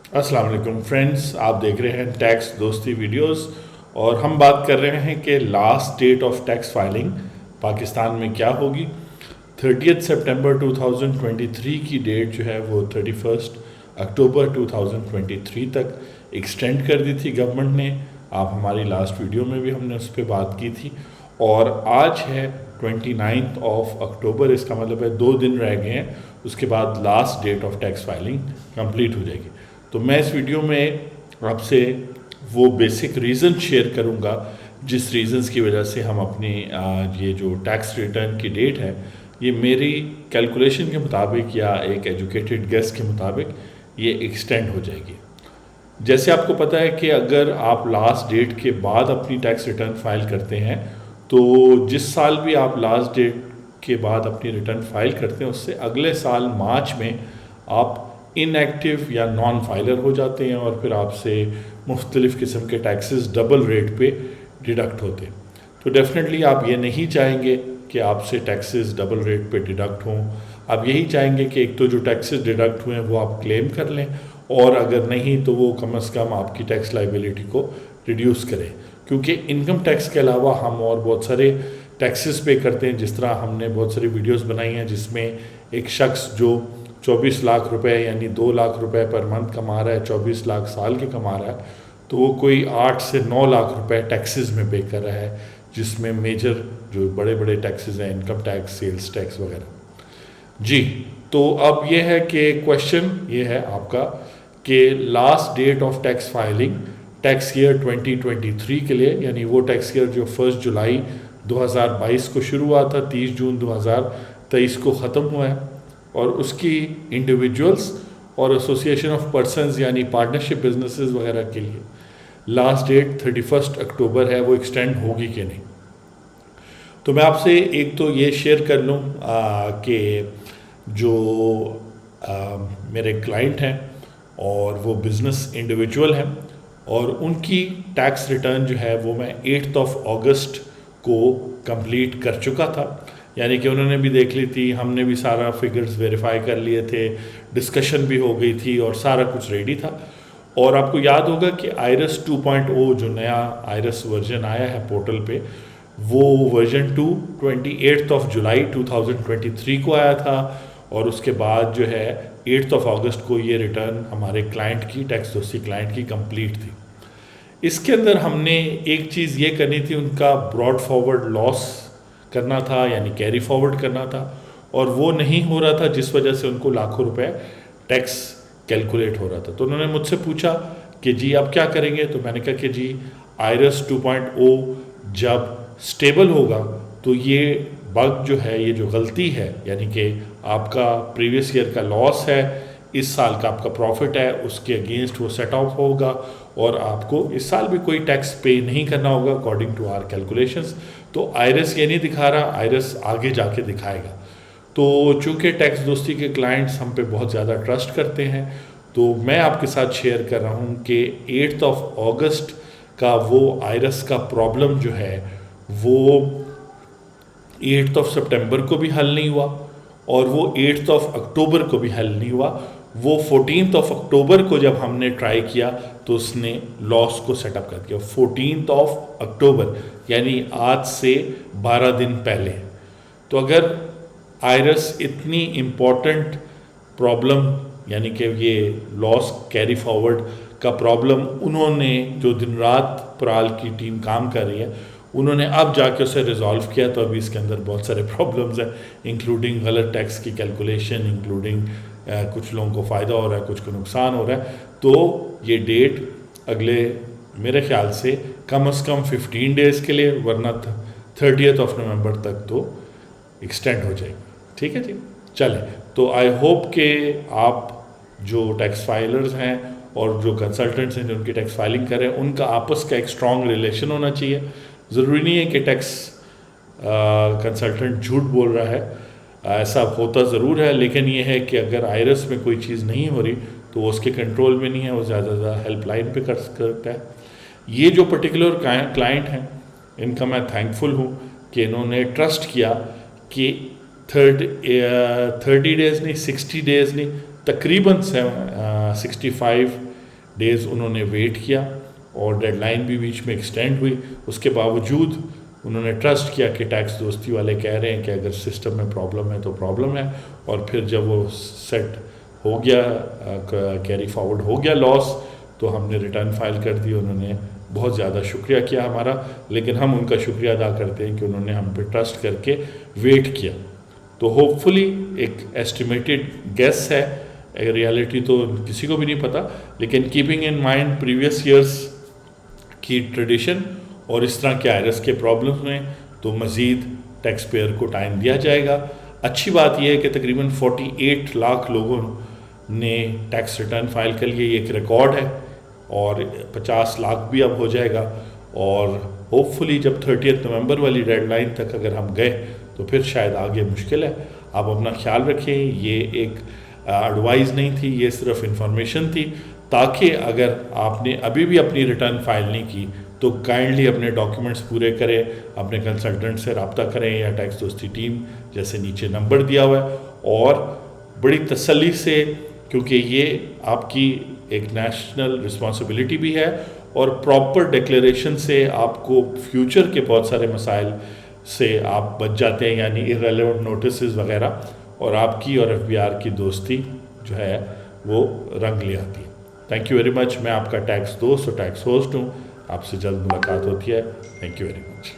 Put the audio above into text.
अस्सलाम वालेकुम फ्रेंड्स, आप देख रहे हैं टैक्स दोस्ती वीडियोस। और हम बात कर रहे हैं कि last date of tax filing Pakistan में क्या होगी। 30 सितंबर 2023 की डेट जो है वो 31 अक्टूबर 2023 तक एक्सटेंड कर दी थी गवर्नमेंट ने। आप हमारी लास्ट वीडियो में भी हमने उस पर बात की थी। और आज है 29 ऑफ अक्टूबर, इसका मतलब है 2 दिन रह गए हैं, उसके बाद last date of tax filing complete हो जाएगी। तो मैं इस वीडियो में आपसे वो बेसिक रीज़न शेयर करूंगा जिस रीज़न्स की वजह से हम अपनी ये जो टैक्स रिटर्न की डेट है, ये मेरी कैलकुलेशन के मुताबिक या एक एजुकेटेड गेस के मुताबिक ये एक्सटेंड हो जाएगी। जैसे आपको पता है कि अगर आप लास्ट डेट के बाद अपनी टैक्स रिटर्न फाइल करते हैं, तो जिस साल भी आप लास्ट डेट के बाद अपनी रिटर्न फाइल करते हैं उससे अगले साल मार्च में आप इनएक्टिव या नॉन फाइलर हो जाते हैं और फिर आपसे मुख्तलिफ़ किस्म के टैक्सेस डबल रेट पे डिडक्ट होते हैं। तो डेफिनेटली आप ये नहीं चाहेंगे कि आपसे टैक्सेस डबल रेट पे डिडक्ट हों। आप यही चाहेंगे कि एक तो जो टैक्सेस डिडक्ट हुए हैं वो आप क्लेम कर लें, और अगर नहीं तो वो कम से कम आपकी टैक्स लाइबिलिटी को रिड्यूस करें। क्योंकि इनकम टैक्स के अलावा हम और बहुत सारे टैक्सेस पे करते हैं। जिस तरह हमने बहुत सारी वीडियोस बनाई हैं जिसमें एक शख्स जो 24 लाख रुपए यानी 2 लाख रुपए पर मंथ कमा रहा है, 24 लाख साल के कमा रहा है, तो वो कोई 8 से 9 लाख रुपए टैक्सेस में पे कर रहा है, जिसमें मेजर जो बड़े बड़े टैक्सेस हैं इनकम टैक्स, सेल्स टैक्स वगैरह। जी, तो अब ये है कि क्वेश्चन ये है आपका कि last date of tax filing tax year 2023 के लिए, यानी वो टैक्स ईयर जो 1 जुलाई 2022 को शुरू हुआ था, 30 जून 2023 को ख़त्म हुआ है, और उसकी इंडिविजुअल्स और एसोसिएशन ऑफ पर्सनस यानी पार्टनरशिप बिजनेसेस वगैरह के लिए लास्ट डेट 31 अक्टूबर है, वो एक्सटेंड होगी कि नहीं। तो मैं आपसे एक तो ये शेयर कर लूँ कि जो मेरे क्लाइंट हैं और वो बिज़नेस इंडिविजुअल हैं, और उनकी टैक्स रिटर्न जो है वो मैं 8 अगस्त को कंप्लीट कर चुका था। यानी कि उन्होंने भी देख ली थी, हमने भी सारा फिगर्स वेरीफाई कर लिए थे, डिस्कशन भी हो गई थी और सारा कुछ रेडी था। और आपको याद होगा कि आयरस 2.0 जो नया आयरस वर्जन आया है पोर्टल पे, वो वर्जन 2 28 जुलाई 2023 को आया था, और उसके बाद जो है 8 अगस्त को ये रिटर्न हमारे क्लाइंट की, टैक्स दोस्ती क्लाइंट की कंप्लीट थी। इसके अंदर हमने एक चीज़ ये करनी थी, उनका ब्रॉड फॉरवर्ड लॉस करना था, यानी कैरी फॉरवर्ड करना था, और वो नहीं हो रहा था जिस वजह से उनको लाखों रुपए टैक्स कैलकुलेट हो रहा था। तो उन्होंने मुझसे पूछा कि जी आप क्या करेंगे। तो मैंने कहा कि जी आयरस 2.0 जब स्टेबल होगा तो ये बग जो है, ये जो गलती है, यानी कि आपका प्रीवियस ईयर का लॉस है, इस साल का आपका प्रॉफिट है, उसके अगेंस्ट वो सेट ऑफ होगा और आपको इस साल भी कोई टैक्स पे नहीं करना होगा अकॉर्डिंग टू आवर कैलकुलेशंस। तो आयरस ये नहीं दिखा रहा, आयरस आगे जाके दिखाएगा। तो चूँकि टैक्स दोस्ती के क्लाइंट्स हम पे बहुत ज़्यादा ट्रस्ट करते हैं, तो मैं आपके साथ शेयर कर रहा हूँ कि 8 अगस्त का वो आयरस का प्रॉब्लम जो है वो 8 सितंबर को भी हल नहीं हुआ, और वो 8 अक्टूबर को भी हल नहीं हुआ। वो 14 अक्टूबर को जब हमने ट्राई किया तो उसने लॉस को सेटअप कर दिया। 14 अक्टूबर यानी आज से 12 दिन पहले। तो अगर आयरस इतनी इम्पॉर्टेंट प्रॉब्लम, यानी कि ये लॉस कैरी फॉरवर्ड का प्रॉब्लम, उन्होंने जो दिन रात प्राल की टीम काम कर रही है, उन्होंने अब जाके उसे रिजॉल्व किया, तो अभी इसके अंदर बहुत सारे प्रॉब्लम्स हैं, इंक्लूडिंग गलत टैक्स की कैलकुलेशन, इंक्लूडिंग कुछ लोगों को फ़ायदा हो रहा है, कुछ को नुकसान हो रहा है। तो ये डेट अगले मेरे ख्याल से कम 15 डेज़ के लिए, वरना 30 नवंबर तक तो एक्सटेंड हो जाएगी। ठीक है जी, चलें। तो आई होप कि आप जो टैक्स फाइलर्स हैं और जो कंसल्टेंट्स हैं जो उनकी टैक्स फाइलिंग कर रहे हैं, उनका आपस का एक स्ट्रॉन्ग रिलेशन होना चाहिए। ज़रूरी नहीं है कि टैक्स कंसल्टेंट झूठ बोल रहा है, ऐसा होता ज़रूर है, लेकिन ये है कि अगर आयरस में कोई चीज़ नहीं हो रही तो वो उसके कंट्रोल में नहीं है, वो ज़्यादा से ज़्यादा हेल्पलाइन पे कर सकता है। ये जो पर्टिकुलर क्लाइंट हैं, इनका मैं थैंकफुल हूँ कि इन्होंने ट्रस्ट किया कि 30 डेज़ नहीं, 60 डेज़ नहीं, तकरीबन 65 डेज़ उन्होंने वेट किया और डेडलाइन भी बीच में एक्सटेंड हुई। उसके बावजूद उन्होंने ट्रस्ट किया कि टैक्स दोस्ती वाले कह रहे हैं कि अगर सिस्टम में प्रॉब्लम है तो प्रॉब्लम है, और फिर जब वो सेट हो गया, कैरी फॉरवर्ड हो गया लॉस, तो हमने रिटर्न फाइल कर दी। उन्होंने बहुत ज़्यादा शुक्रिया किया हमारा, लेकिन हम उनका शुक्रिया अदा करते हैं कि उन्होंने हम पे ट्रस्ट करके वेट किया। तो होपफुली एक एस्टिमेटेड गेस है, रियलिटी तो किसी को भी नहीं पता, लेकिन keeping in mind previous years की ट्रेडिशन और इस तरह के आयरस के प्रॉब्लम्स में, तो मज़ीद टैक्स पेयर को टाइम दिया जाएगा। अच्छी बात यह है कि तकरीबन 48 लाख लोगों ने टैक्स रिटर्न फाइल कर लिए, ये एक रिकॉर्ड है, और 50 लाख भी अब हो जाएगा। और होपफुली जब 30 नवंबर वाली डेडलाइन तक अगर हम गए तो फिर शायद आगे मुश्किल है। आप अपना ख्याल रखें, ये एक एडवाइस नहीं थी, ये सिर्फ इंफॉर्मेशन थी, ताकि अगर आपने अभी भी अपनी रिटर्न फाइल नहीं की तो काइंडली अपने डॉक्यूमेंट्स पूरे करें, अपने कंसल्टेंट से रब्ता करें या टैक्स दोस्ती टीम, जैसे नीचे नंबर दिया हुआ है, और बड़ी तसल्ली से, क्योंकि ये आपकी एक नेशनल रिस्पॉन्सिबिलिटी भी है, और प्रॉपर डिक्लेरेशन से आपको फ्यूचर के बहुत सारे मसाइल से आप बच जाते हैं, यानी इररेलेवेंट नोटिसेस वगैरह, और आपकी और FBR की दोस्ती जो है वो रंग ले आती है। Thank you very much. मैं आपका टैक्स दोस्त और टैक्स होस्ट हूँ, आपसे जल्द मुलाकात होती है। Thank you very much.